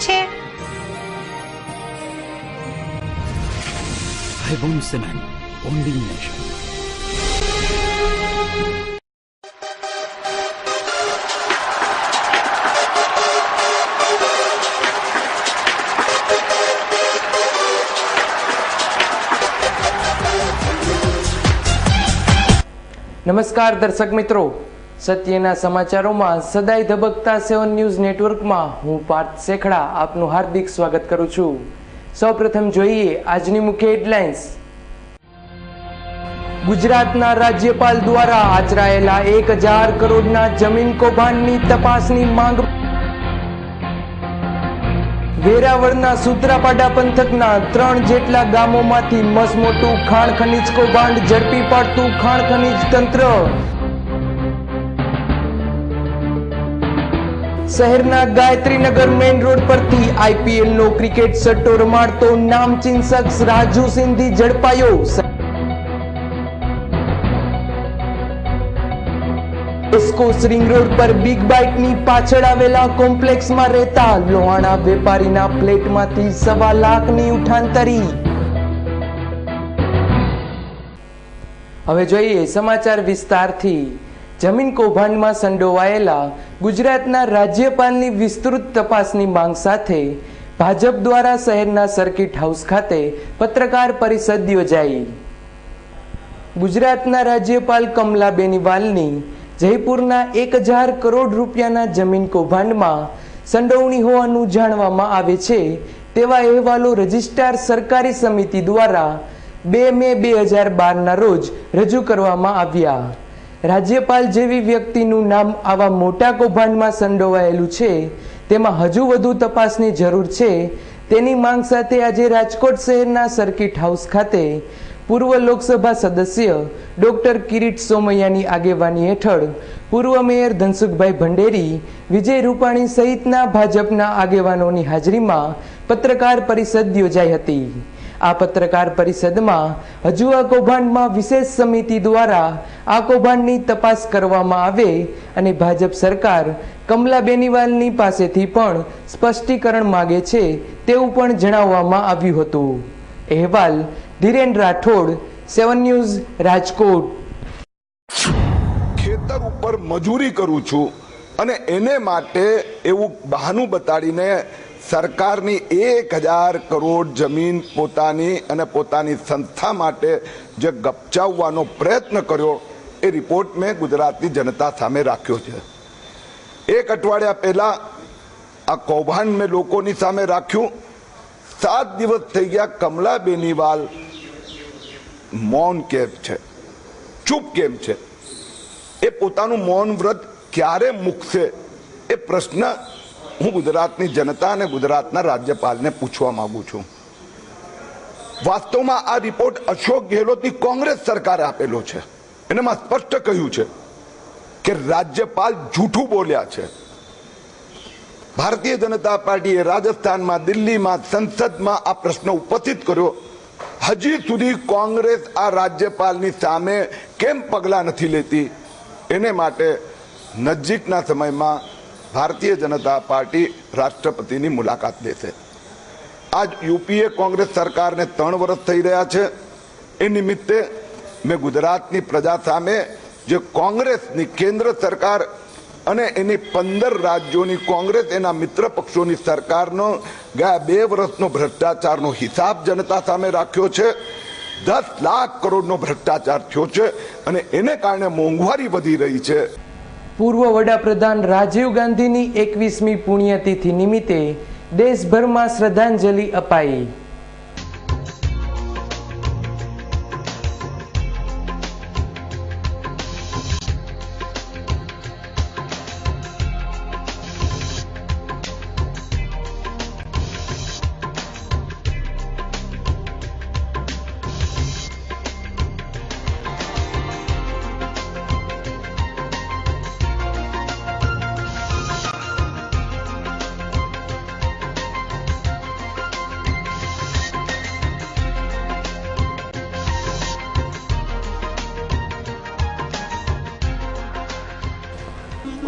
છે? Ibon Cement, only nation. નમસ્કાર દર્શક મિત્રો, સત્યના સમાચારોમાં સદાય ધબકતા 7 ન્યૂઝ નેટવર્કમાં હું પાર્થ શેખડા આપનું હાર્દિક સ્વાગત કરું છું। સૌપ્રથમ જોઈએ આજની મુખ્ય હેડલાઇન્સ। ગુજરાતના રાજ્યપાલ દ્વારા આચરાયેલા 1000 કરોડના જમીન કૌભાંડની તપાસની માંગ। વેરાવળના સૂત્રાપાડા પંથકના 3 જેટલા ગામોમાંથી મસમોટું ખાણ ખનીજ કૌભાંડ ઝડપી પાડતું ખાણ ખનીજ તંત્ર। શહેરના ગાયત્રીનગર મેઇન રોડ પરથી IPL નો ક્રિકેટ સટ્ટો રમાડતો નામચીન શખ્સ રાજુ સિંધી ઝડપાયો। એસ્કોસ રિંગ રોડ પર બિગ બાઇટની પાછળ આવેલા કોમ્પ્લેક્સમાં રહેતા લોહાણા વેપારીના ફ્લેટમાંથી 1.25 લાખની ઉઠાંતરી। હવે જોઈએ સમાચાર વિસ્તારથી। જમીન કૌભાંડમાં સંડોવાયેલા ગુજરાતના રાજ્યપાલની વિસ્તૃત તપાસની માંગ સાથે ભાજપ દ્વારા શહેરના સર્કિટ હાઉસ ખાતે પત્રકાર પરિષદ યોજાઈ। ગુજરાતના રાજ્યપાલ કમલા બેનિવાલની જયપુરના 1000 કરોડ રૂપિયાના જમીન કૌભાંડમાં સંડોવણી હોવાનું જાણવામાં આવે છે તેવા અહેવાલો રજિસ્ટ્રાર સરકારી સમિતિ દ્વારા 2 મે 2012ના રોજ રજૂ કરવામાં આવ્યા। રાજ્યપાલ જેવી વ્યક્તિનું નામ આવા મોટા કૌભાંડમાં સંડોવાયેલું છે તેમાં હજુ વધુ તપાસની જરૂર છે તેની માંગ સાથે આજે રાજકોટ શહેરના સર્કિટ હાઉસ ખાતે પૂર્વ લોકસભા સદસ્ય ડોક્ટર કિરીટ સોમૈયાની આગેવાની હેઠળ પૂર્વ મેયર ધનસુખભાઈ ભંડેરી, વિજય રૂપાણી સહિતના ભાજપના આગેવાનોની હાજરીમાં પત્રકાર પરિષદ યોજાઈ હતી। આ પત્રકાર પરિષદમાં હજુ આ કૌભાંડમાં વિશેષ સમિતિ દ્વારા આ કૌભાંડની તપાસ કરવામાં આવે અને ભાજપ સરકાર કમલા બેનિવાલની પાસેથી પણ સ્પષ્ટીકરણ માંગે છે તેવું પણ જણાવવામાં આવ્યું હતું। અહેવાલ ધીરેન રાઠોડ, 7 ન્યૂઝ, રાજકોટ। ખેતર ઉપર મજૂરી કરું છું અને એને માટે એવું બહાનું બતાડીને સરકારની 1000 કરોડ જમીન પોતાની અને પોતાની સંસ્થા માટે જે ગપચાવવાનો પ્રયત્ન કર્યો એ રિપોર્ટ મેં ગુજરાતની જનતા સામે રાખ્યો છે। 1 અઠવાડિયા પહેલા આ કૌભાંડ મેં લોકોની સામે રાખ્યું। 7 દિવસ થઈ ગયા, કમલા બેનિવાલ મૌન કેમ છે, ચૂપ કેમ છે? એ પોતાનું મૌન વ્રત ક્યારે મૂકશે એ પ્રશ્ન હું ગુજરાતની જનતા અને ગુજરાતના રાજ્યપાલને પૂછવા માંગુ છું। વાસ્તવમાં આ રિપોર્ટ અશોક ગેહલોતની કોંગ્રેસ સરકારે આપેલો છે। એનામાં સ્પષ્ટ કહ્યું છે કે રાજ્યપાલ જૂઠું બોલ્યા છે। ભારતીય જનતા પાર્ટીએ રાજસ્થાનમાં, દિલ્હીમાં, સંસદમાં આ પ્રશ્ન ઉપસ્થિત કર્યો। હજી સુધી કોંગ્રેસ આ રાજ્યપાલની સામે કેમ પગલાં નથી લેતી? એને માટે નજીકના સમયમાં ભારતીય જનતા પાર્ટી રાષ્ટ્રપતિની મુલાકાત લેશે। આજ યુપીએ કોંગ્રેસ સરકારને 3 વર્ષ થઈ રહ્યા છે। એ નિમિત્તે મેં ગુજરાતની પ્રજા સામે જે કોંગ્રેસની કેન્દ્ર સરકાર અને એની 15 રાજ્યોની કોંગ્રેસ એના મિત્ર પક્ષોની સરકારનો ગયા 2 વર્ષનો ભ્રષ્ટાચારનો હિસાબ જનતા સામે રાખ્યો છે। 10 લાખ કરોડનો ભ્રષ્ટાચાર થયો છે અને એને કારણે મોંઘવારી વધી રહી છે। પૂર્વ વડાપ્રધાન રાજીવ ગાંધીની 21મી પુણ્યતિથિ નિમિત્તે દેશભરમાં શ્રદ્ધાંજલિ અપાઈ।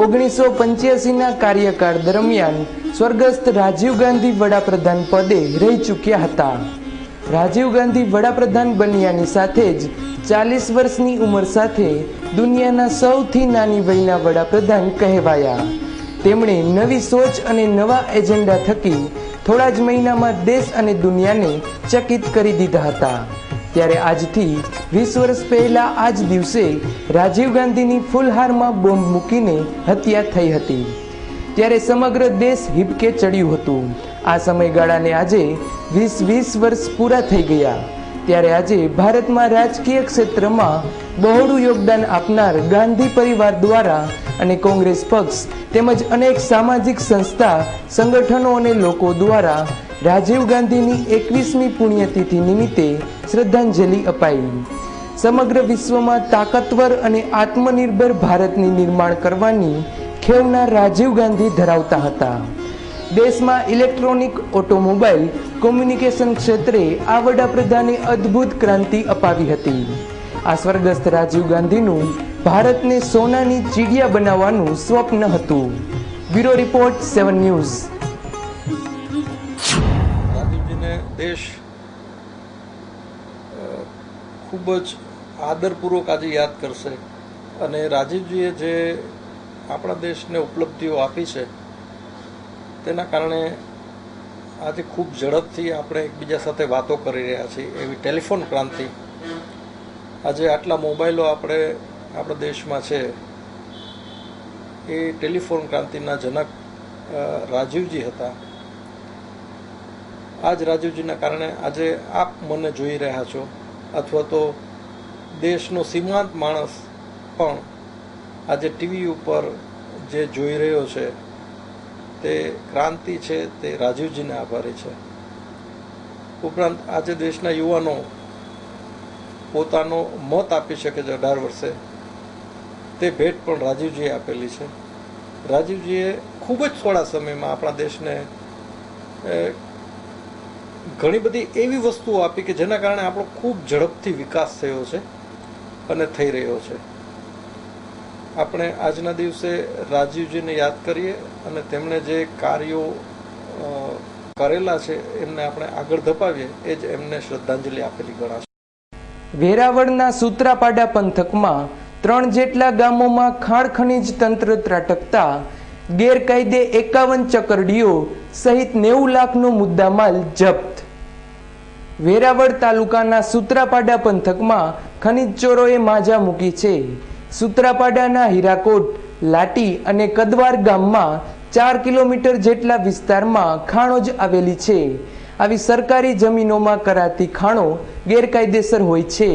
ઓગણીસો 85ના કાર્યકાળ દરમિયાન સ્વર્ગસ્થ રાજીવ ગાંધી વડાપ્રધાન પદે રહી ચૂક્યા હતા. રાજીવ ગાંધી વડાપ્રધાન બન્યાની સાથે જ 40 વર્ષની ઉંમર સાથે દુનિયાના સૌથી નાની વયના વડાપ્રધાન કહેવાયા. તેમણે નવી સોચ અને નવા એજન્ડા થકી થોડા જ મહિનામાં દેશ અને દુનિયાને ચકિત કરી દીધા હતા. ત્યારે આજથી 20 વર્ષ પહેલા આ જ દિવસે રાજીવ ગાંધીની ફૂલહારમાં બોમ્બ મૂકીને હત્યા થઈ હતી. ત્યારે સમગ્ર દેશ હિબકે ચડ્યું હતું. આ સમયગાળાને આજે 20 વર્ષ પૂરા થઈ ગયા. ત્યારે આજે ભારતમાં રાજકીય ક્ષેત્રમાં બહોળું યોગદાન આપનાર ગાંધી પરિવાર દ્વારા અને કોંગ્રેસ પક્ષ તેમજ અનેક સામાજિક સંસ્થા, સંગઠનો અને લોકો દ્વારા રાજીવ ગાંધીની 21મી પુણ્યતિથિ નિમિત્તે શ્રદ્ધાંજલિ અપાઈ. સમગ્ર વિશ્વમાં તાકાતવર અને આત્મનિર્ભર ભારતની નિર્માણ કરવાની ખેવના રાજીવ ગાંધી ધરાવતા હતા. દેશમાં ઇલેક્ટ્રોનિક, ઓટોમોબાઈલ, કોમ્યુનિકેશન ક્ષેત્રે આ વડાપ્રધાને અદ્ભુત ક્રાંતિ અપાવી હતી. આ સ્વર્ગસ્થ રાજીવ ગાંધીનું ભારતને સોનાની ચીડિયા બનાવવાનું સ્વપ્ન હતું. Bureau report 7 news. રાજીવજીને દેશ ખૂબ જ આદરપૂર્વક આજે યાદ કરશે અને રાજીવજીએ જે આપણા દેશને ઉપલબ્ધિઓ આપી છે તેના કારણે આજે ખૂબ ઝડપથી આપણે એકબીજા સાથે વાતો કરી રહ્યા છીએ. એવી ટેલિફોન ક્રાંતિ, આજે આટલા મોબાઈલો આપણા દેશમાં છે, એ ટેલિફોન ક્રાંતિના જનક રાજીવજી હતા. આ જ રાજીવજીના કારણે આજે આપ મને જોઈ રહ્યા છો, અથવા તો દેશનો સીમાંત માણસ પણ આજે ટીવી ઉપર જે જોઈ રહ્યો છે તે ક્રાંતિ છે, તે રાજીવજીને આભારી છે. ઉપરાંત આજે દેશના યુવાનો પોતાનો મત આપી શકે છે 18 વર્ષે, તે ભેટ પણ રાજીવજીએ આપેલી છે. રાજીવજીએ ખૂબ જ થોડા સમયમાં આપણા દેશને ઘણી બધી એવી વસ્તુઓ આપી કે જેના કારણે આપણો ખૂબ ઝડપથી વિકાસ થયો છે અને થઈ રહ્યો છે. આપણે આજના દિવસે રાજીવજીને યાદ કરીએ અને તેમણે જે કાર્યો કરેલા છે એમને આપણે આગળ ધપાવીએ, એ જ એમને શ્રદ્ધાંજલિ આપેલી ગણાશે. વેરાવળના સૂત્રાપાડા પંથકમાં 3 જેટલા ગામોમાં ખાણ ખનીજ તંત્ર ત્રાટકતા ગેરકાયદે 51 ચકરડીઓ સહિત 90 લાખનો મુદ્દામાલ જપ્ત. વેરાવળ તાલુકાના સૂત્રાપાડા પંથકમાં ખનીજ ચોરોએ માજા મૂકી છે. સૂત્રાપાડાના હીરાકોટ, લાટી અને કદવાર ગામમાં 4 કિલોમીટર જેટલા વિસ્તારમાં ખાણો જ આવેલી છે. આવી સરકારી જમીનોમાં કરાતી ખાણો ગેરકાયદેસર હોય છે,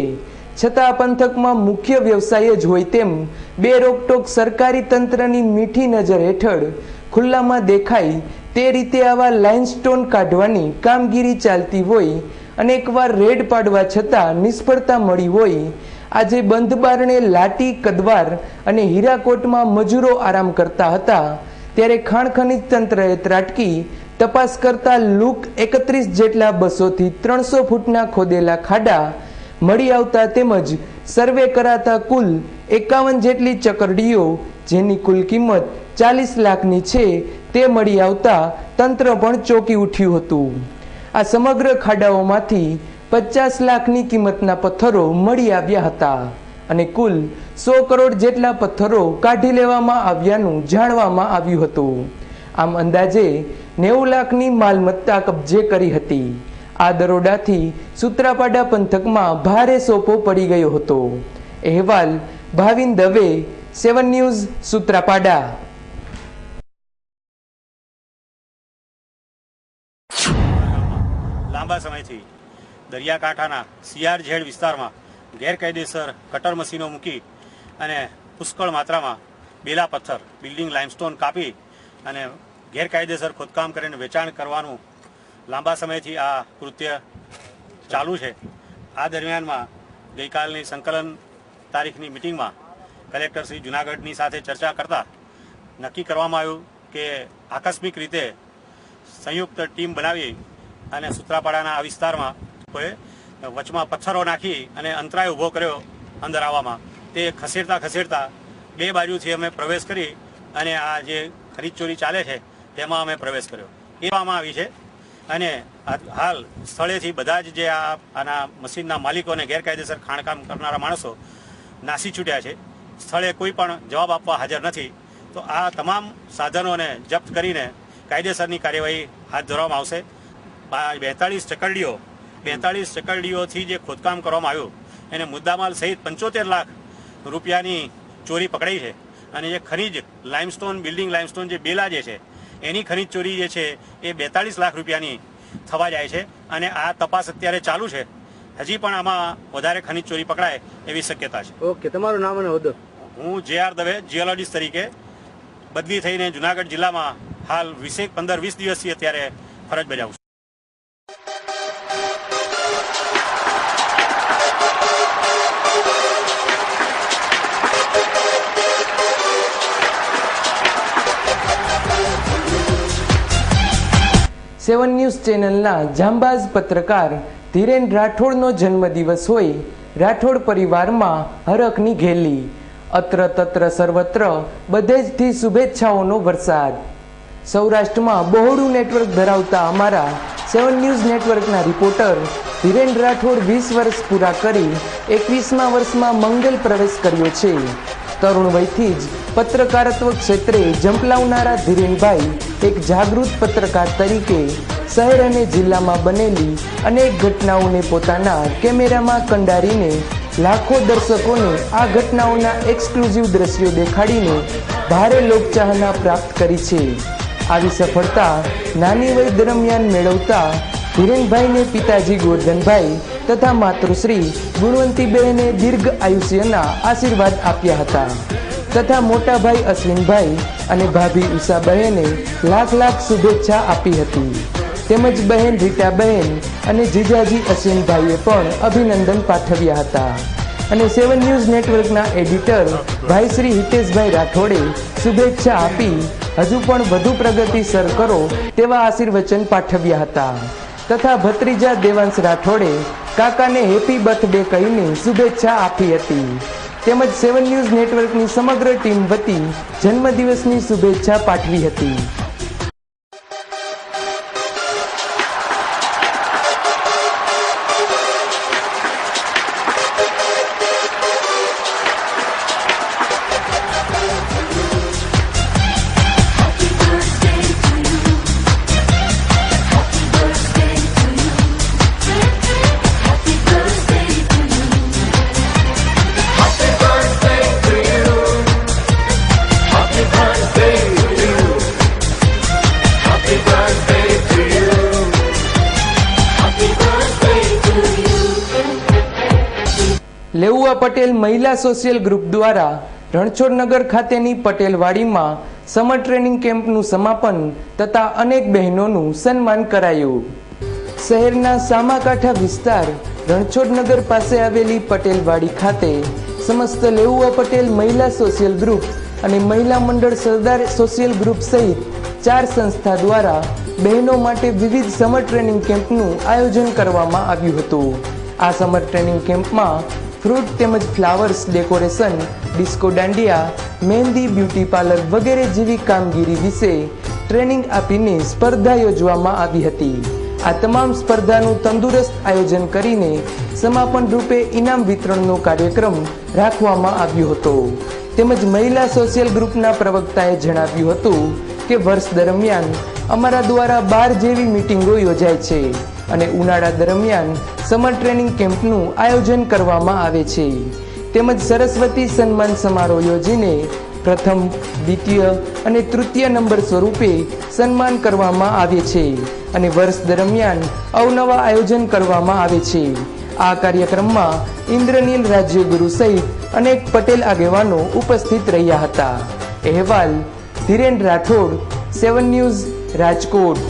છતાં આ પંથકમાં મુખ્ય વ્યવસાય જ હોય તેમ બે રોકટોક સરકારી તંત્રની મીઠી નજર હેઠળ ખુલ્લામાં દેખાય તે રીતે આવા લાઇમસ્ટોન કાઢવાની કામગીરી ચાલતી હોય, અનેકવાર રેડ પાડવા છતાં નિષ્ફળતા મળી હોય. આજે બંધ બારણે લાટી, કદવાર અને હીરાકોટમાં મજૂરો આરામ કરતા હતા, ત્યારે ખાણ ખનીજ તંત્રએ ત્રાટકી તપાસ કરતા લૂક 31 જેટલા 200 થી 300 ફૂટના ખોદેલા ખાડા મળી આવતા તેમજ સર્વે કરાતા કુલ 51 જેટલી ચકરડીઓ, જેની કુલ કિંમત 40 લાખની છે, તે મળી આવતા તંત્ર પણ ચોંકી ઉઠ્યું હતું. આ સમગ્ર ખાડાઓમાંથી 50 લાખની કિંમતના પથ્થરો મળી આવ્યા હતા અને કુલ 100 કરોડ જેટલા પથ્થરો કાઢી લેવામાં આવ્યાનું જાણવામાં આવ્યું હતું. આમ અંદાજે 90 લાખની માલમત્તા કબજે કરી હતી. આ દરોડાથી સૂત્રાપાડા પંથકમાં ભારે સોપો પડી ગયો હતો. અહેવાલ ભાવિન દવે, 7 ન્યૂઝ, સૂત્રાપાડા. લાંબા સમયથી દરિયાકાંઠાના CRZ વિસ્તારમાં ગેરકાયદેસર કટર મશીનો મૂકી અને પુષ્કળ માત્રામાં બેલા પથ્થર, બિલ્ડિંગ લાઇમસ્ટોન કાપી અને ગેરકાયદેસર ખોદકામ કરીને વેચાણ કરવાનું લાંબા સમયથી આ કૃત્ય ચાલુ છે. આ દરમિયાનમાં ગઈકાલની સંકલન તારીખની મિટિંગમાં કલેક્ટર શ્રી જૂનાગઢની સાથે ચર્ચા કરતા નક્કી કરવામાં આવ્યું કે આકસ્મિક રીતે સંયુક્ત ટીમ બનાવી અને સૂત્રાપાડાના આ વિસ્તારમાં કોઈ વચમાં પથ્થરો નાખી અને અંતરાય ઊભો કર્યો અંદર આવવામાં. તે ખસેડતા બે બાજુથી અમે પ્રવેશ કરી અને આ જે ખનીજ ચોરી ચાલે છે તેમાં અમે પ્રવેશ કર્યો એવામાં આવી છે. અને હાલ સ્થળેથી બધા જ જે આના મશીનના માલિકો અને ગેરકાયદેસર ખાણકામ કરનારા માણસો નાસી છૂટ્યા છે. સ્થળે કોઈ પણ જવાબ આપવા હાજર નથી. તો આ તમામ સાધનોને જપ્ત કરીને કાયદેસરની કાર્યવાહી હાથ ધરવામાં આવશે. 42 ચકરડીઓથી જે ખોદકામ કરવામાં આવ્યું એને મુદ્દામાલ સહિત 75 લાખ રૂપિયાની ચોરી પકડાઈ છે. અને જે ખનીજ લાઇમસ્ટોન બિલ્ડિંગ લાઇમસ્ટોન જે બેલા જે છે એની ખનીજ ચોરી જે છે એ 42 લાખ રૂપિયાની થવા જાય છે. અને આ તપાસ અત્યારે ચાલુ છે. હજી પણ આમાં વધારે ખનીજ ચોરી પકડાય એવી શક્યતા છે. ઓકે, તમારું નામ અને હોદ્દો? હું JR દવે જીઓલોજીસ્ટ તરીકે બદલી થઈને જુનાગઢ જિલ્લામાં હાલ 15-20 દિવસથી અત્યારે ફરજ બજાવું છું. સેવન ન્યૂઝ ચેનલના જાંબાઝ પત્રકાર ધીરેન રાઠોડનો જન્મદિવસ હોય રાઠોડ પરિવારમાં હરખની ઘેલી. અત્ર તત્ર સર્વત્ર બધેજથી શુભેચ્છાઓનો વરસાદ. સૌરાષ્ટ્રમાં બહોળું નેટવર્ક ધરાવતા અમારા સેવન ન્યૂઝ નેટવર્કના રિપોર્ટર ધીરેન રાઠોડ 20 વર્ષ પૂરા કરી 21મા વર્ષમાં મંગલ પ્રવેશ કર્યો છે. તરુણ વયથી જ પત્રકારત્વ ક્ષેત્રે ઝંપલાવનારા ધીરેનભાઈ એક જાગૃત પત્રકાર તરીકે શહેર અને જિલ્લામાં બનેલી અનેક ઘટનાઓને પોતાના કેમેરામાં કંડારીને લાખો દર્શકોને આ ઘટનાઓના એક્સક્લુઝિવ દ્રશ્યો દેખાડીને ભારે લોકચાહના પ્રાપ્ત કરી છે. આવી સફળતા નાની વય દરમિયાન મેળવતા ધીરેનભાઈને પિતાજી ગોરધનભાઈ તથા માતૃશ્રી ગુણવંતીબહેને દીર્ઘ આયુષ્યના આશીર્વાદ આપ્યા હતા તથા મોટા ભાઈ અશ્વિનભાઈ અને ભાભી ઉષાબહેને લાખ શુભેચ્છા આપી હતી. તેમજ બહેન રીટાબહેન અને જીજાજી અશ્વિનભાઈએ પણ અભિનંદન પાઠવ્યા હતા. અને સેવન ન્યૂઝ નેટવર્કના એડિટર ભાઈ શ્રી હિતેશભાઈ રાઠોડે શુભેચ્છા આપી હજુ પણ વધુ પ્રગતિસર કરો તેવા આશીર્વચન પાઠવ્યા હતા. તથા ભત્રીજા દેવાંશ રાઠોડે કાકાને હેપી બર્થડે કહીને શુભેચ્છા આપી હતી. તેમજ સેવન ન્યૂઝ નેટવર્કની સમગ્ર ટીમ વતી જન્મદિવસની શુભેચ્છા પાઠવી હતી. લેઉવા પટેલ મહિલા સોશિયલ ગ્રુપ દ્વારા રણછોડનગર ખાતેની પટેલવાડીમાં સમર ટ્રેનિંગ કેમ્પનું સમાપન તથા અનેક બહેનોનું સન્માન કરાયું. શહેરના સામાકાંઠા વિસ્તાર રણછોડનગર પાસે આવેલી પટેલવાડી ખાતે સમસ્ત લેઉવા પટેલ મહિલા સોશિયલ ગ્રુપ અને મહિલા મંડળ સરદાર સોશિયલ ગ્રુપ સહિત 4 સંસ્થા દ્વારા બહેનો માટે વિવિધ સમર ટ્રેનિંગ કેમ્પનું આયોજન કરવામાં આવ્યું હતું. આ સમર ટ્રેનિંગ કેમ્પમાં ફ્રૂટ તેમજ ફ્લાવર્સ ડેકોરેશન, ડિસ્કો દાંડિયા, મહેંદી, બ્યુટી પાર્લર વગેરે જેવી કામગીરી વિશે ટ્રેનિંગ આપીને સ્પર્ધા યોજવામાં આવી હતી. આ તમામ સ્પર્ધાનું તંદુરસ્ત આયોજન કરીને સમાપન રૂપે ઇનામ વિતરણનો કાર્યક્રમ રાખવામાં આવ્યો હતો. તેમજ મહિલા સોશિયલ ગ્રુપના પ્રવક્તાએ જણાવ્યું હતું કે વર્ષ દરમિયાન અમારા દ્વારા 12 જેવી મીટિંગો યોજાય છે અને ઉનાળા દરમિયાન સમર ટ્રેનિંગ કેમ્પનું આયોજન કરવામાં આવે છે. તેમજ સરસ્વતી સન્માન સમારોહ યોજીને પ્રથમ, દ્વિતીય અને તૃતીય નંબર સ્વરૂપે સન્માન કરવામાં આવે છે અને વર્ષ દરમિયાન અવનવા આયોજન કરવામાં આવે છે. આ કાર્યક્રમમાં ઇન્દ્રનીલ રાજ્યગુરુ સહિત અનેક પટેલ આગેવાનો ઉપસ્થિત રહ્યા હતા. અહેવાલ Dhiren Rathod, seven news, Rajkot.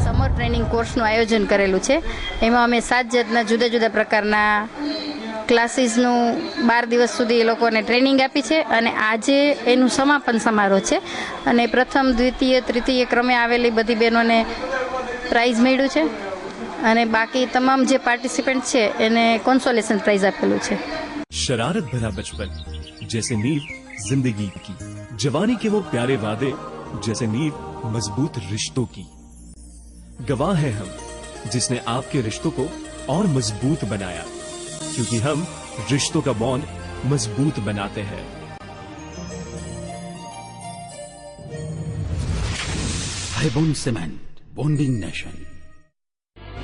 Summer training કોર્સનું આયોજન કરેલું છે. એમાં અમે 7 જાતના જુદા જુદા પ્રકારના ક્લાસીસનું 12 દિવસ સુધી એ લોકોને ટ્રેનિંગ આપી છે અને આજે એનું સમાપન સમારોહ છે અને પ્રથમ, દ્વિતીય, તૃતીય ક્રમે આવેલી બધી બહેનોને પ્રાઇઝ મળ્યું છે અને બાકી તમામ જે પાર્ટિસિપન્ટ છે એને કોન્સોલેશન પ્રાઇઝ આપેલું છે. शरारत भरा बचपन जैसे नींव जिंदगी की जवानी के वो प्यारे वादे जैसे नींव मजबूत रिश्तों की। गवाह हैं हम जिसने आपके रिश्तों को और मजबूत बनाया, क्योंकि हम रिश्तों का बॉन्ड मजबूत बनाते हैं। हाईबॉन्ड सीमेंट, बॉन्डिंग नेशन।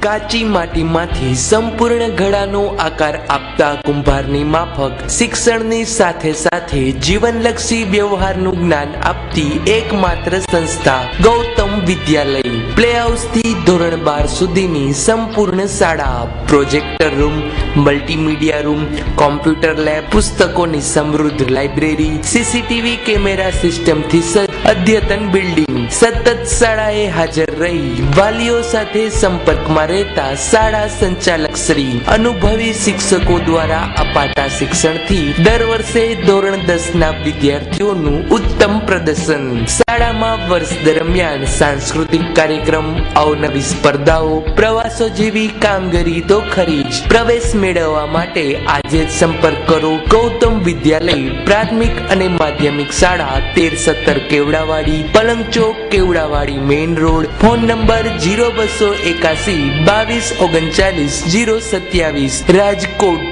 કાચી માટીમાંથી સંપૂર્ણ ઘડાનો આકાર આપતા કુંભારની માફક શિક્ષણની સાથે સાથે જીવનલક્ષી વ્યવહારનું જ્ઞાન આપતી એકમાત્ર સંસ્થા ગૌતમ વિદ્યાલય। પ્લે હાઉસથી ધોરણ 12 સુધીની સંપૂર્ણ શાળા, projector room, multimedia room, computer lab, પુસ્તકોની સમૃદ્ધ લાઇબ્રેરી, સીસીટીવી કેમેરા સિસ્ટમથી સજ્જ અદ્યતન બિલ્ડિંગ, સતત શાળાએ હાજર રહી વાલીઓ સાથે સંપર્કમાં રહેતા શાળા સંચાલક શ્રી, અનુભવી શિક્ષકો દ્વારા અપાતા શિક્ષણથી દર વર્ષે ધોરણ 10 ના વિદ્યાર્થીઓનું ઉત્તમ પ્રદર્શન। શાળામાં વર્ષ દરમિયાન સાંસ્કૃતિક કાર્યક્રમ, અવનવી સ્પર્ધાઓ, પ્રવાસો જેવી કામગીરી તો ખરી જ। પ્રવેશ મેળવવા માટે આજે જ સંપર્ક કરો ગૌતમ વિદ્યાલય પ્રાથમિક અને માધ્યમિક શાળા 13-17 Kevdawadi, Palang Chowk, Kevdawadi main road. Phone number 0281 2239 027 Rajkot.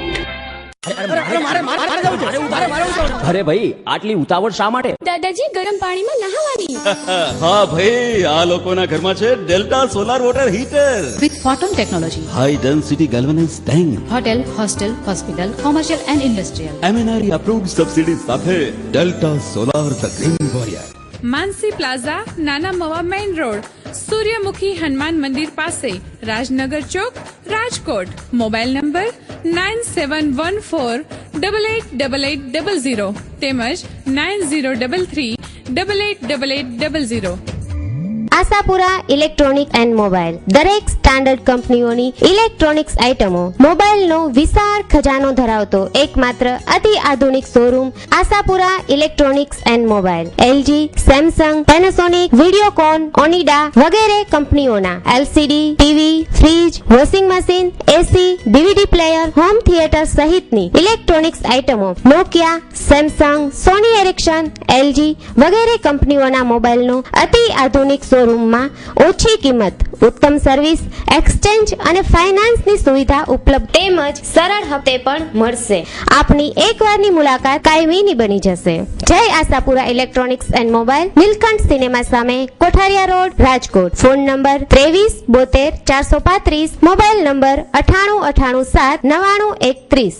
અરે ભાઈ આટલી ઉતાવળ શા માટે? દાદાજી ગરમ પાણીમાં નહાવાની। હા ભાઈ, આ લોકોના ઘરમાં છે Delta solar water heater with photon technology, high density galvanise tank, hotel, hostel, hospital, commercial and industrial, MNRE approved subsidy સાથે Delta solar the green warrior. Mansi plaza, Nana Mava main road, Suryamukhi Hanuman Mandir પાસે, રાજનગર ચોક, રાજકોટ। મોબાઈલ નંબર 9714888800 તેમજ 9033888800। આશાપુરા ઇલેક્ટ્રોનિક એન્ડ મોબાઈલ દરેક standard કંપનીઓની electronics આઇટમો, મોબાઈલનો વિશાળ ખજાનો ધરાવતો એકમાત્ર અતિ આધુનિક showroom Ashapura electronics and mobile. LG, Samsung, Panasonic, Videocon, Onida વગેરે કંપનીઓના LCD, TV, fridge, washing machine, AC, DVD player, home theatre સહિતની ઇલેક્ટ્રોનિક્સ આઇટમો, Nokia, Samsung, Sony Ericsson, LG વગેરે કંપનીઓના મોબાઈલનો અતિ આધુનિક શોરૂમમાં ઓછી કિંમત, ઉત્તમ સર્વિસ, એક્સચેન્જ અને ફાઇનાન્સની સુવિધા ઉપલબ્ધ તેમજ સરળ હપ્તે પણ મળશે। આપની એકવારની મુલાકાત કાયમીની બની જશે। Jai Ashapura electronics and mobile, Neelkanth cinema સામે, Kothariya road, Rajkot. Phone number 23 72 435, mobile number 98 87 99 31।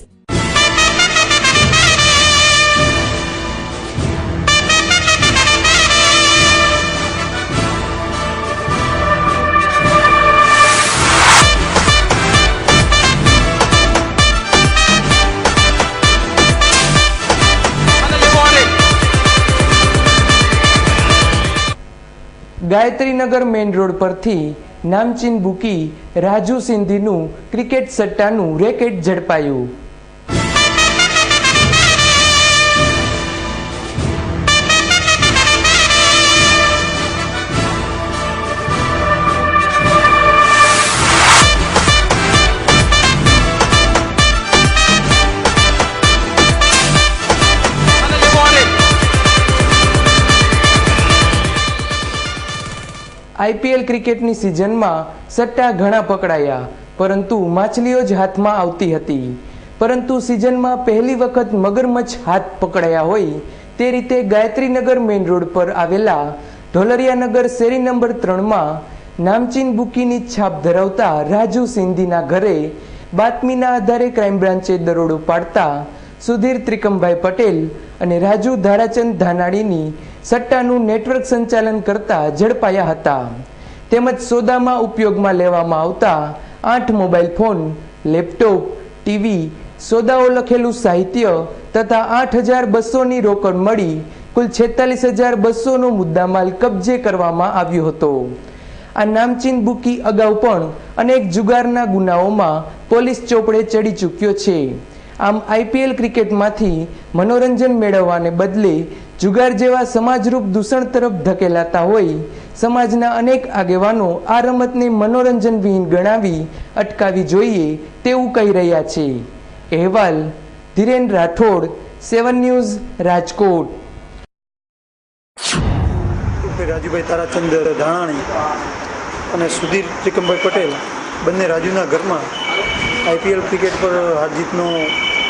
Gayatrinagar main road પરથી નામચીન બુકી રાજુ સિંધીનું ક્રિકેટ સટ્ટાનું રેકેટ ઝડપાયું। IPL ક્રિકેટની સિઝનમાં સટ્ટા ઘણા પકડાયા, પરંતુ માછલીઓ જ હાથમાં આવતી હતી। પરંતુ સિઝનમાં પહેલી વખત મગરમચ્છ હાથ પકડાયા હોય તે રીતે ગાયત્રીનગર મેઇન રોડ પર આવેલા ઢોલરિયાનગર શેરી નંબર 3માં નામચીન બુકીની છાપ ધરાવતા રાજુ સિંધીના ઘરે બાતમીના આધારે ક્રાઇમ બ્રાન્ચે દરોડો પાડતા સુધીર ત્રિકમભાઈ પટેલ અને રાજુ ધારાચંદ ધાનાણીની સટ્ટાનું નેટવર્ક સંચાલન કરતા ઝડપાયા હતા। તેમજ સોદામાં ઉપયોગમાં લેવામાં આવતા 8 મોબાઈલ ફોન, લેપટોપ, ટીવી, સોદાઓ લખેલું સાહિત્ય તથા 8200ની રોકડ મળી કુલ 46200નો મુદ્દામાલ કબજે કરવામાં આવ્યો હતો। આ નામચીન બુકી અગાઉ પણ અનેક જુગારના ગુનાઓમાં પોલીસ ચોપડે ચડી ચૂક્યો છે। આમ IPL ક્રિકેટમાંથી મનોરંજન મેળવવાને બદલે જુગાર જેવા સમાજરૂપ દૂષણ તરફ ધકેલાતા હોય સમાજના અનેક આગેવાનો આ રમતને મનોરંજન વિહીન ગણાવી અટકાવી જોઈએ તેવું કહી રહ્યા છે। અહેવાલ ધીરેન રાઠોડ, 7 ન્યૂઝ, રાજકોટ। શ્રી રાજુભાઈ તારાચંદ ધાણાણી અને સુધીર ત્રિકમભાઈ પટેલ બંને રાજુના ઘરમાં IPL ક્રિકેટ પર હાર જીતનો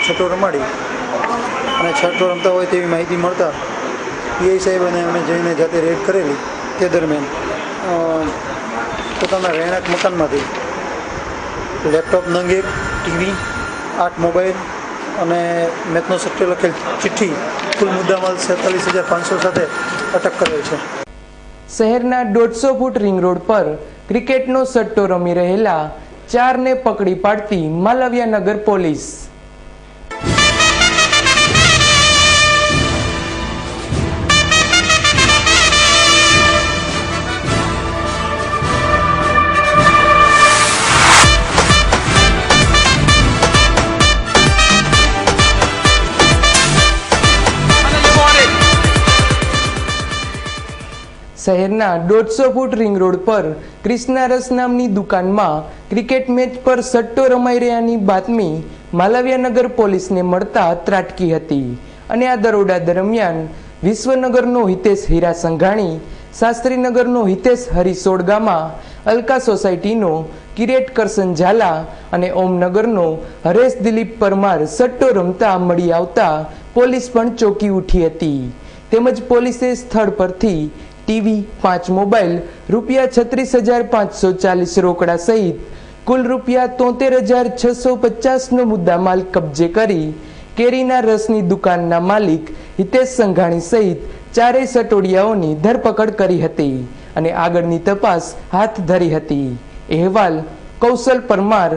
છઠ્ઠો રમાડી અને છઠ્ઠો રમતા હોય તેવી માહિતી મળતા PI સાહેબ અને અમે જઈને જાતે રેડ કરેલી. તે દરમિયાન પોતાના રહેણાંક મકાનમાંથી લેપટોપ નંગ 1, ટીવી, 8 મોબાઈલ અને મેથનો સટ્ટે લખેલ ચિઠ્ઠી કુલ મુદ્દામાલ 47,500 સાથે અટક કરેલ છે. શહેરના 150 ફૂટ રિંગ રોડ પર ક્રિકેટનો સટ્ટો રમી રહેલા 4 ને પકડી પાડતી માલવિયાનગર પોલીસ. શહેરના 150 ફૂટ રિંગ રોડ પર ક્રિષ્ના રસ નામની દુકાનમાં ક્રિકેટ મેચ પર સટ્ટો રમાઈ રહ્યાની બાતમી માલવિયાનગર પોલીસને મળતા ત્રાટકી હતી અને આ દરોડા દરમિયાન વિશ્વનગરનો હિતેશ હીરા સંઘાણી, શાસ્ત્રીનગરનો હિતેશ હરિસોડગામાં, અલકા સોસાયટીનો કિરેટ કરશન ઝાલા અને ઓમનગરનો હરેશ દિલીપ પરમાર સટ્ટો રમતા મળી આવતા પોલીસ પણ ચોંકી ઉઠી હતી. તેમજ પોલીસે સ્થળ પરથી ટીવી, 5 મોબાઈલ, રૂપિયા 36,540 રોકડા સહિત કુલ રૂપિયા 73,650નો મુદ્દામાલ કબજે કરી કેરીના રસની દુકાનના માલિક હિતેશ સંઘાણી સહિત 4 સટોડિયાઓની ધરપકડ કરી હતી અને આગળની તપાસ હાથ ધરી હતી. અહેવાલ કૌશલ પરમાર.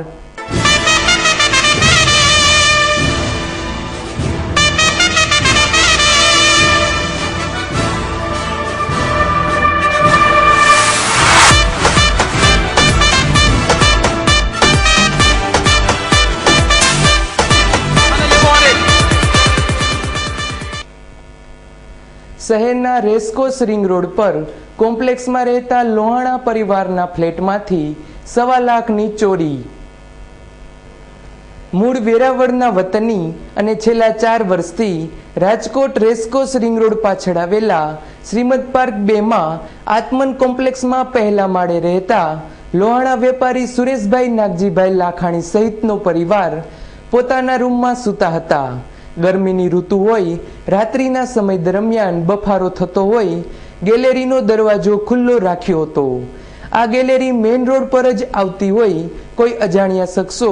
શહેરના રેસકોર્સ રિંગ રોડ પર કોમ્પ્લેક્સમાં રહેતા લોહાણા પરિવારના ફ્લેટમાંથી 1.25 લાખની ચોરી. મૂળ વેરાવળના વતની અને છેલ્લા 4 વર્ષથી રાજકોટ રેસકોર્સ રિંગ રોડ પાછળ આવેલા શ્રીમદ પાર્ક 2માં આત્મન કોમ્પ્લેક્સમાં પહેલા માળે રહેતા લોહાણા વેપારી સુરેશભાઈ નાગજીભાઈ લાખાણી સહિતનો પરિવાર પોતાના રૂમમાં સૂતા હતા. ગરમીની ઋતુ હોય, રાત્રિના સમય દરમિયાન બફારો થતો હોય, ગેલેરીનો દરવાજો ખુલ્લો રાખ્યો હતો. આ ગેલેરી મેઇન રોડ પર જ આવતી હોય કોઈ અજાણ્યા શખ્સો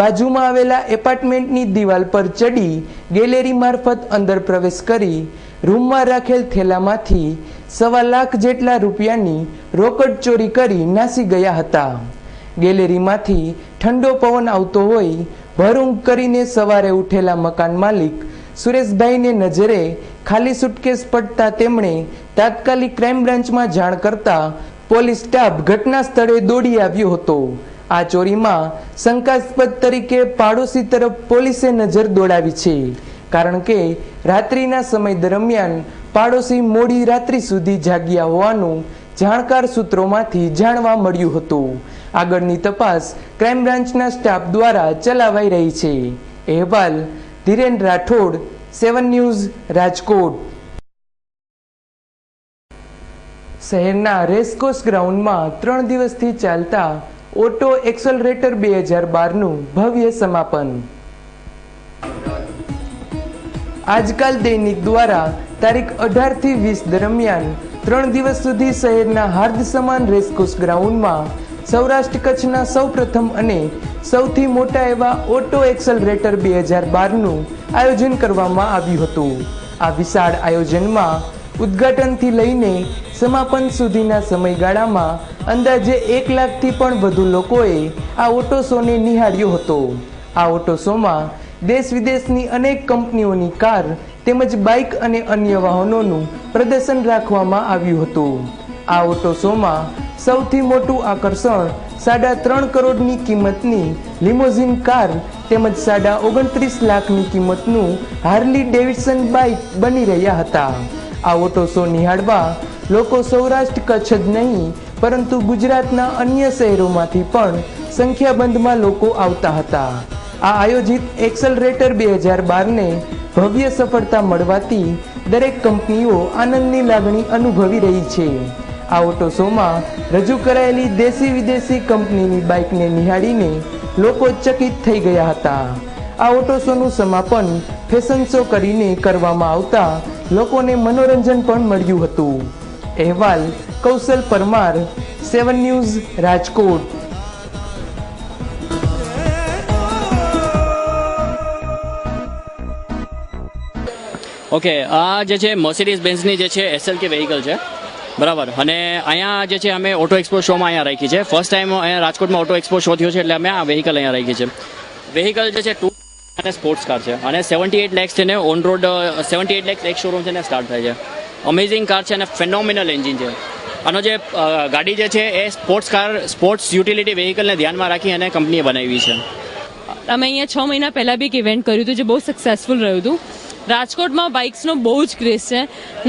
બાજુમાં આવેલા એપાર્ટમેન્ટની દિવાલ પર ચડી ગેલેરી મારફત અંદર પ્રવેશ કરી રૂમમાં રાખેલ થેલામાંથી 1.25 લાખ જેટલા રૂપિયાની રોકડ ચોરી કરી નાસી ગયા હતા. ગેલેરીમાંથી ઠંડો પવન આવતો હોય ભર ઊંઘ કરીને સવારે ઉઠેલા મકાન માલિક સુરેશભાઈને નજરે ખાલી સુટકેસ પડતા તેમણે તાત્કાલિક ક્રાઇમ બ્રાન્ચમાં જાણ કરતા પોલીસ સ્ટાફ ઘટના સ્થળે દોડી આવ્યો હતો. આ ચોરીમાં શંકાસ્પદ તરીકે પાડોશી તરફ પોલીસે નજર દોડાવી છે, કારણ કે રાત્રિના સમય દરમિયાન પાડોશી મોડી રાત્રિ સુધી જાગ્યા હોવાનું જાણકાર સૂત્રોમાંથી જાણવા મળ્યું હતું. આગળની તપાસ ક્રાઇમ બ્રાન્ચના સ્ટાફ દ્વારા ચલાવાઈ રહી છે. અહેવાલ ધીરેન રાઠોડ, 7 ન્યૂઝ, રાજકોટ. શહેરના રેસકોર્સ ગ્રાઉન્ડમાં 3 દિવસથી ચાલતા ઓટો એક્સલરેટર 2012નું ભવ્ય સમાપન. આજકાલ દૈનિક દ્વારા તારીખ 18 થી 20 દરમિયાન 3 દિવસ સુધી શહેરના હાર્દ સમાન રેસકોર્સ ગ્રાઉન્ડમાં સૌરાષ્ટ્ર કચ્છના સૌપ્રથમ અને સૌથી મોટા એવા ઓટો એક્સલરેટર 2012નું આયોજન કરવામાં આવ્યું હતું. આ વિશાળ આયોજનમાં ઉદ્ઘાટનથી લઈને સમાપન સુધીના સમયગાળામાં અંદાજે 1 લાખથી પણ વધુ લોકોએ આ ઓટો શોને નિહાળ્યો હતો. આ ઓટો શોમાં દેશ વિદેશની અનેક કંપનીઓની કાર તેમજ બાઇક અને અન્ય વાહનોનું પ્રદર્શન રાખવામાં આવ્યું હતું. આ ઓટો શોમાં સૌથી મોટું આકર્ષણ 3.5 કરોડની કિંમતની લિમોઝિન કાર તેમજ 29.5 લાખની કિંમતનું હાર્લી ડેવિડસન બાઇક બની રહ્યા હતા. આ ઓટો શો નિહાળવા લોકો સૌરાષ્ટ્ર કચ્છ જ નહીં પરંતુ ગુજરાતના અન્ય શહેરોમાંથી પણ સંખ્યાબંધમાં લોકો આવતા હતા. આ આયોજિત એક્સલરેટર 2012ને ભવ્ય સફળતા મળવાથી દરેક કંપનીઓ આનંદની લાગણી અનુભવી રહી છે. આ ઓટો શોમાં રજૂ કરાયેલી દેશી વિદેશી કંપનીની બાઇકને નિહાળીને લોકો ચકિત થઈ ગયા હતા. આ ઓટો શોનું સમાપન ફેશન શો કરીને કરવામાં આવતા લોકોને મનોરંજન પણ મળ્યું હતું. અહેવાલ કૌશલ પરમાર, 7 ન્યૂઝ, રાજકોટ. ઓકે, આ જે છે મર્સિડીઝ બેન્ઝની જે છે SLK વ્હીકલ છે, બરાબર. અને અહીંયા જે છે અમે ઓટો એક્સપો શોમાં અહીંયા રાખી છે. ફર્સ્ટ ટાઈમ અહીંયા રાજકોટમાં ઓટો એક્સપો શો થયો છે, એટલે અમે આ વ્હીકલ અહીંયા રાખી છે. વ્હીકલ જે છે 2 અને સ્પોર્ટ્સ કાર છે અને 78 લેક્સ છે ને ઓન રોડ 78 લેક્સ એક શોરૂમ છે ને સ્ટાર્ટ થાય છે. અમેઝિંગ કાર છે અને ફેનોમિનલ એન્જિન છે. આનો જે ગાડી જે છે એ સ્પોર્ટ્સ યુટિલિટી વ્હીકલને ધ્યાનમાં રાખી અને કંપનીએ બનાવી છે. અમે અહીંયા 6 મહિના પહેલાં બી એક ઇવેન્ટ કર્યું હતું જે બહુ સક્સેસફુલ રહ્યું હતું. રાજકોટમાં બાઇક્સનો બહુ જ ક્રેઝ છે.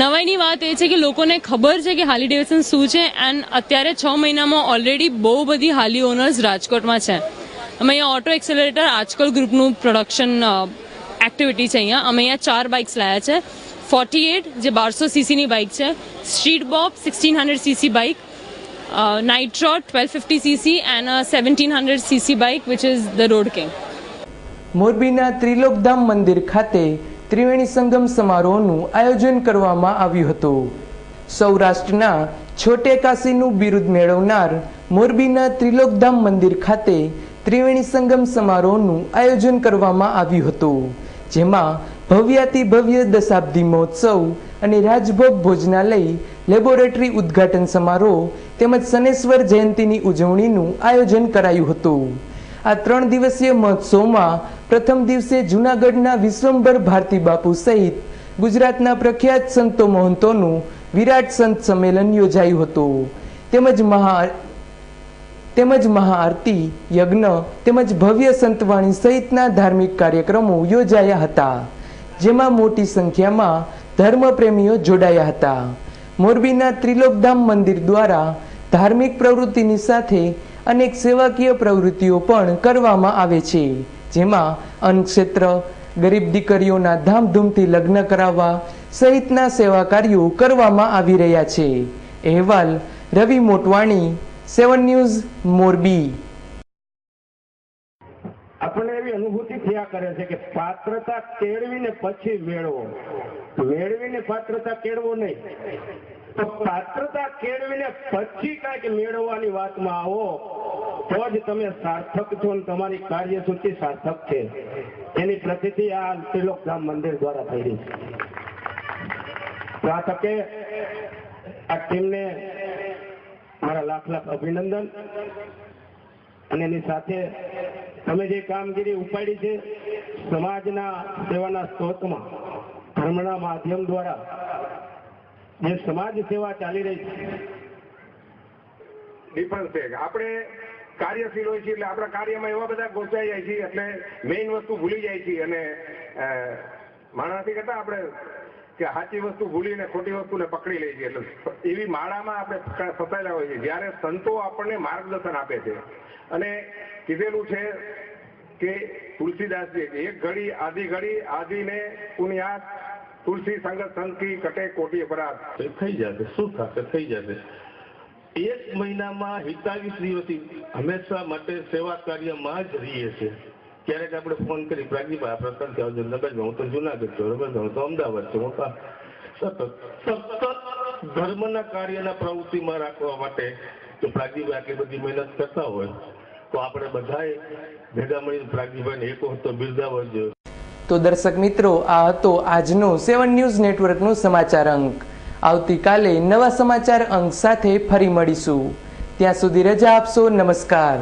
નવાઈની વાત એ છે કે લોકોને ખબર છે કે હાર્લી ડેવિડસન શું છે, એન્ડ અત્યારે 6 મહિનામાં ઓલરેડી બહુ બધી હાર્લી ઓનર્સ રાજકોટમાં છે. અમે અહીંયા ઓટો એક્સેલરેટર આજકલ ગ્રુપનું પ્રોડક્શન એક્ટિવિટી છે. અહીંયા અમે અહીંયા 4 બાઇક્સ લાવ્યા છે. 48 જે 1200 સીસીની બાઇક છે, street Bob 1600 CC bike, nitro 1250 CC and 1700 CC bike which is the road king. મોરબીના ત્રિલોકધામ મંદિર ખાતે ત્રિવેણી સંગમ સમારોહનું આયોજન કરવામાં આવ્યું હતું. સૌરાષ્ટ્રના છોટે કાશીનું બિરુદ મેળવનાર મોરબીના ત્રિલોકધામ મંદિર ખાતે ત્રિવેણી સંગમ સમારોહનું આયોજન કરવામાં આવ્યું હતું, જેમાં ભવ્યાતિ ભવ્ય દશાબ્દી મહોત્સવ અને રાજભોગ ભોજનાલય, લેબોરેટરી ઉદ્ઘાટન સમારોહ તેમજ શનેશ્વર જયંતીની ઉજવણીનું આયોજન કરાયું હતું. આ 3 દિવસીય મહોત્સવમાં પ્રથમ દિવસે જૂનાગઢના વિશ્વંભર ભારતી બાપુ સહિત ગુજરાતના પ્રખ્યાત સંતો મહંતોનું વિરાટ સંત સંમેલન યોજાયું હતું. તેમજ મહાઆરતી, યજ્ઞ તેમજ ભવ્ય સંતવાણી સહિતના ધાર્મિક કાર્યક્રમો યોજાયા હતા, જેમાં મોટી સંખ્યામાં ધર્મપ્રેમીઓ જોડાયા હતા. મોરબીના ત્રિલોકધામ મંદિર દ્વારા ધાર્મિક પ્રવૃત્તિની સાથે અનેક સેવાકીય પ્રવૃત્તિઓ પણ કરવામાં આવે છે, જેમાં અન્નક્ષેત્ર, ગરીબ દીકરીઓના ધામધૂમથી લગ્ન કરાવવા સહિતના સેવા કાર્યો કરવામાં આવી રહ્યા છે. અહેવાલ રવિ મોટવાણી, 7 ન્યૂઝ, મોરબી. આપણને એવી અનુભૂતિ થયા કરે છે કે પાત્રતા કેળવીને પછી મેળવો, મેળવીને પાત્રતા કેળવો નહીં, તો પાત્રતા કેળવીને પછી કાંઈક મેળવવાની વાતમાં આવો તો જ તમે સાર્થક છો અને તમારી કાર્યસૂચિ સાર્થક છે. એની પ્રતિતિ આ ત્રિલોકધામ મંદિર દ્વારા થઈ રહી છે. તો આ તકે આ ટીમને મારા લાખ અભિનંદન. અને એની સાથે તમે જે કામગીરી ઉપાડી છે સમાજના સેવાના સ્ત્રોતમાં ધર્મના માધ્યમ દ્વારા જે સમાજ સેવા ચાલી રહી છે, ડિફરન્સ છે. આપણે કાર્યશીલ હોય છે એટલે આપણા કાર્યમાં એવા બધા ગોચાઈ જાય છે એટલે મેઇન વસ્તુ ભૂલી જાય છે અને માણસથી કરતા આપણે કે સાચી વસ્તુ ભૂલીને ખોટી વસ્તુને પકડી લઈએ છીએ. એટલે એવી માળામાં આપણે ફસાયેલા હોય છે. જ્યારે સંતો આપણને માર્ગદર્શન આપે છે અને કીધેલું છે કે તુલસીદાસજી એક ઘડી આદિને પુણ્યાત તુલસી સંગત સંકી કટે કોટી અપરાધ. થઈ જશે, શું થશે, થઈ જશે. 1 મહિનામાં 47 દિવસથી હંમેશા માટે સેવા કાર્યમાં જ રહીએ છીએ. ક્યારેક આપણે ફોન કરી પ્રાગજીભાઈ આપણે ક્યાંથી આવજો, નગરમાં હું તો જુનાગઢ છું, બરાબર, હું તો અમદાવાદ છું, હું સતત ધર્મના કાર્યના પ્રવૃત્તિમાં રાખવા માટે જો પ્રાગજીભાઈ આટલી બધી મહેનત કરતા હોય તો આપણે બધાએ ભેગા મળીને પ્રાગજીભાઈને એક વખત બિરદાવવા જોઈએ. તો દર્શક મિત્રો, આ હતો આજનો 7 ન્યૂઝ નેટવર્કનો સમાચાર અંક. આવતીકાલે નવા સમાચાર અંક સાથે ફરી મળીશું. ત્યાં સુધી રજા આપશો. નમસ્કાર.